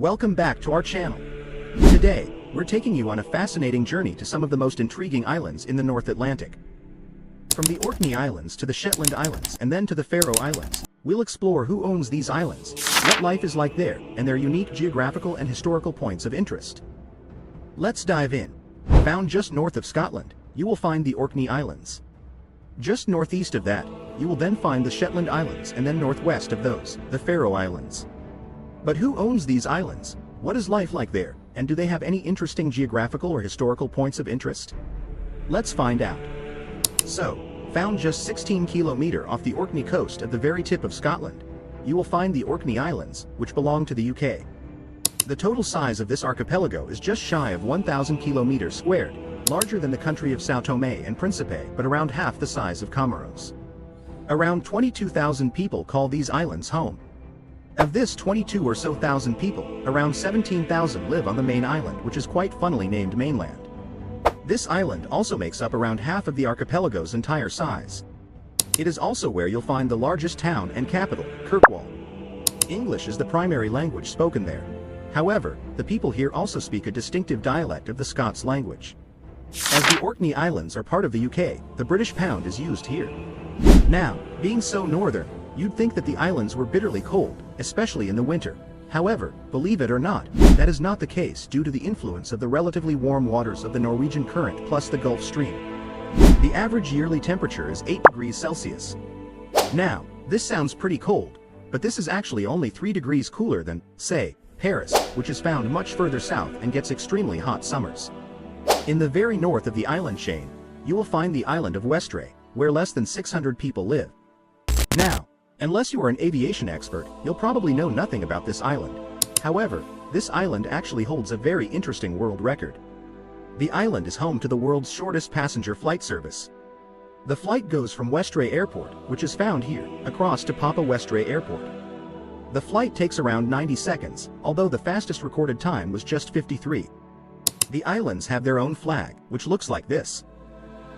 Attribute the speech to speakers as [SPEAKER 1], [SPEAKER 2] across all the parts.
[SPEAKER 1] Welcome back to our channel. Today, we're taking you on a fascinating journey to some of the most intriguing islands in the North Atlantic. From the Orkney Islands to the Shetland Islands and then to the Faroe Islands, we'll explore who owns these islands, what life is like there, and their unique geographical and historical points of interest. Let's dive in. Found just north of Scotland, you will find the Orkney Islands. Just northeast of that, you will then find the Shetland Islands, and then northwest of those, the Faroe Islands. But who owns these islands? What is life like there? And do they have any interesting geographical or historical points of interest? Let's find out. So, found just 16 kilometers off the Orkney coast at the very tip of Scotland, you will find the Orkney Islands, which belong to the UK. The total size of this archipelago is just shy of 1,000 kilometers squared, larger than the country of São Tomé and Príncipe, but around half the size of Comoros. Around 22,000 people call these islands home. Of this 22 or so thousand people, around 17,000 live on the main island, which is quite funnily named mainland. This island also makes up around half of the archipelago's entire size. It is also where you'll find the largest town and capital, Kirkwall. English is the primary language spoken there. However, the people here also speak a distinctive dialect of the Scots language. As the Orkney Islands are part of the UK, the British pound is used here. Now, being so northern, you'd think that the islands were bitterly cold, especially in the winter. However, believe it or not, that is not the case due to the influence of the relatively warm waters of the Norwegian current plus the Gulf Stream. The average yearly temperature is 8 degrees Celsius. Now, this sounds pretty cold, but this is actually only 3 degrees cooler than, say, Paris, which is found much further south and gets extremely hot summers. In the very north of the island chain, you will find the island of Westray, where less than 600 people live. Now, unless you are an aviation expert, you'll probably know nothing about this island. However, this island actually holds a very interesting world record. The island is home to the world's shortest passenger flight service. The flight goes from Westray Airport, which is found here, across to Papa Westray Airport. The flight takes around 90 seconds, although the fastest recorded time was just 53. The islands have their own flag, which looks like this.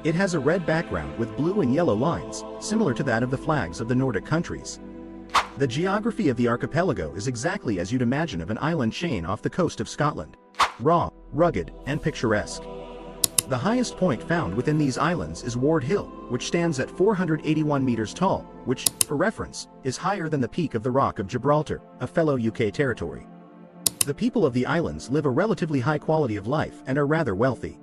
[SPEAKER 1] It has a red background with blue and yellow lines, similar to that of the flags of the Nordic countries. The geography of the archipelago is exactly as you'd imagine of an island chain off the coast of Scotland. Raw, rugged, and picturesque. The highest point found within these islands is Ward Hill, which stands at 481 meters tall, which, for reference, is higher than the peak of the Rock of Gibraltar, a fellow UK territory. The people of the islands live a relatively high quality of life and are rather wealthy.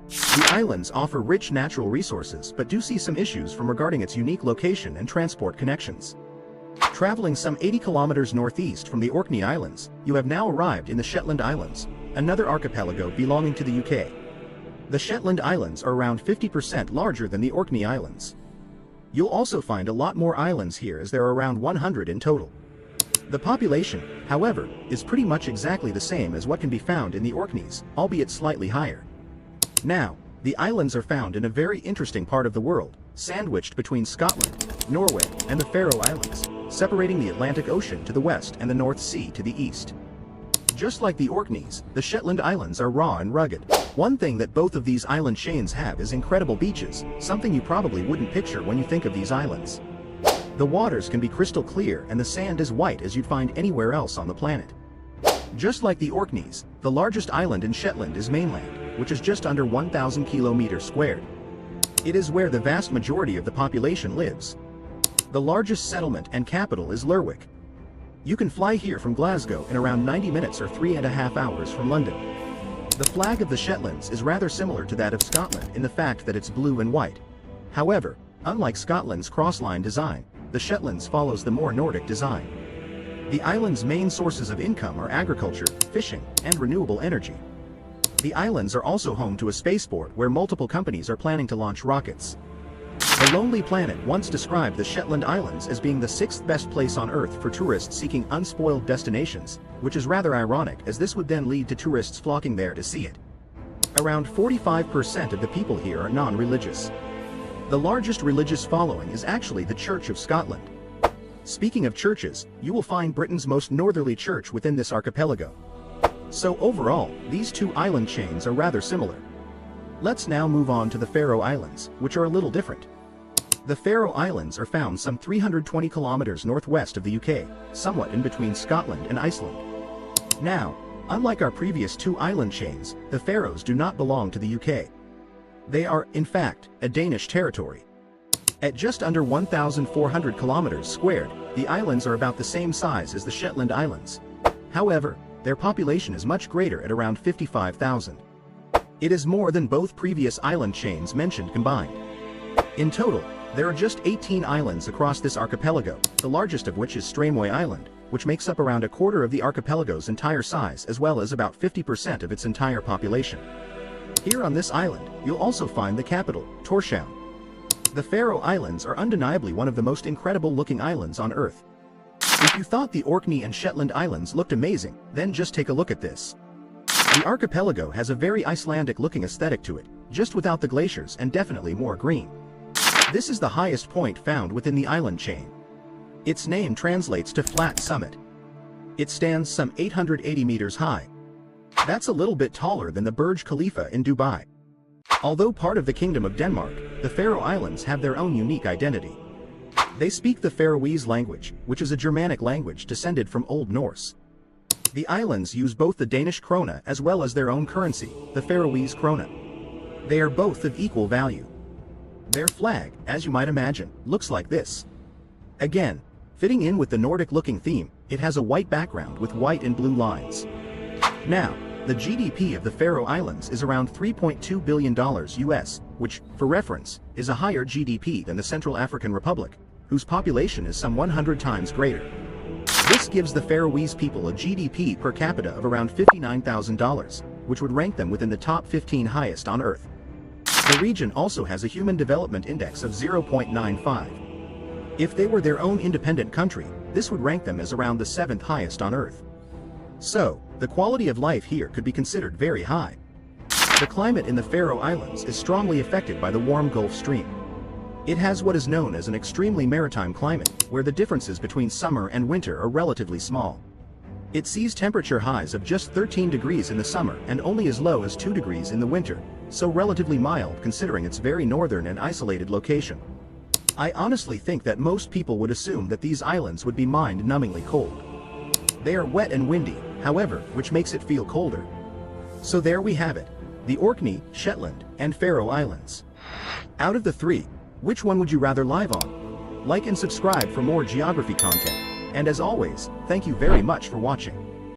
[SPEAKER 1] The islands offer rich natural resources but do see some issues from regarding its unique location and transport connections. Traveling some 80 kilometers northeast from the Orkney Islands, you have now arrived in the Shetland Islands, another archipelago belonging to the UK. The Shetland Islands are around 50% larger than the Orkney Islands. You'll also find a lot more islands here, as there are around 100 in total. The population, however, is pretty much exactly the same as what can be found in the Orkneys, albeit slightly higher. Now, the islands are found in a very interesting part of the world, sandwiched between Scotland, Norway, and the Faroe Islands, separating the Atlantic Ocean to the west and the North Sea to the east. Just like the Orkneys, the Shetland Islands are raw and rugged. One thing that both of these island chains have is incredible beaches, something you probably wouldn't picture when you think of these islands. The waters can be crystal clear and the sand is white as you'd find anywhere else on the planet. Just like the Orkneys, the largest island in Shetland is mainland, which is just under 1,000 kilometers squared. It is where the vast majority of the population lives. The largest settlement and capital is Lerwick. You can fly here from Glasgow in around 90 minutes or 3.5 hours from London. The flag of the Shetlands is rather similar to that of Scotland in the fact that it's blue and white. However, unlike Scotland's crossline design, the Shetlands follows the more Nordic design. The island's main sources of income are agriculture, fishing, and renewable energy. The islands are also home to a spaceport where multiple companies are planning to launch rockets. The Lonely Planet once described the Shetland Islands as being the 6th best place on Earth for tourists seeking unspoiled destinations, which is rather ironic as this would then lead to tourists flocking there to see it. Around 45% of the people here are non-religious. The largest religious following is actually the Church of Scotland. Speaking of churches, you will find Britain's most northerly church within this archipelago. So overall, these two island chains are rather similar. Let's now move on to the Faroe Islands, which are a little different. The Faroe Islands are found some 320 kilometers northwest of the UK, somewhat in between Scotland and Iceland. Now, unlike our previous two island chains, the Faroes do not belong to the UK. They are, in fact, a Danish territory. At just under 1,400 kilometers squared, the islands are about the same size as the Shetland Islands. However, their population is much greater at around 55,000. It is more than both previous island chains mentioned combined. In total, there are just 18 islands across this archipelago, the largest of which is Streymoy Island, which makes up around a quarter of the archipelago's entire size as well as about 50% of its entire population. Here on this island, you'll also find the capital, Tórshavn. The Faroe Islands are undeniably one of the most incredible-looking islands on Earth. If you thought the Orkney and Shetland Islands looked amazing, then just take a look at this. The archipelago has a very Icelandic-looking aesthetic to it, just without the glaciers and definitely more green. This is the highest point found within the island chain. Its name translates to flat summit. It stands some 880 meters high. That's a little bit taller than the Burj Khalifa in Dubai. Although part of the Kingdom of Denmark, the Faroe Islands have their own unique identity. They speak the Faroese language, which is a Germanic language descended from Old Norse. The islands use both the Danish krona as well as their own currency, the Faroese krona. They are both of equal value. Their flag, as you might imagine, looks like this. Again, fitting in with the Nordic-looking theme, it has a white background with white and blue lines. Now, the GDP of the Faroe Islands is around $3.2 billion US, which, for reference, is a higher GDP than the Central African Republic, whose population is some 100 times greater. This gives the Faroese people a GDP per capita of around $59,000, which would rank them within the top 15 highest on Earth. The region also has a Human Development Index of 0.95. If they were their own independent country, this would rank them as around the 7th highest on Earth. So, the quality of life here could be considered very high. The climate in the Faroe Islands is strongly affected by the warm Gulf Stream. It has what is known as an extremely maritime climate, where the differences between summer and winter are relatively small. It sees temperature highs of just 13 degrees in the summer and only as low as 2 degrees in the winter, so relatively mild considering its very northern and isolated location. I honestly think that most people would assume that these islands would be mind-numbingly cold. They are wet and windy, however, which makes it feel colder. So there we have it, the Orkney, Shetland, and Faroe Islands. Out of the three, which one would you rather live on? Like and subscribe for more geography content. And as always, thank you very much for watching.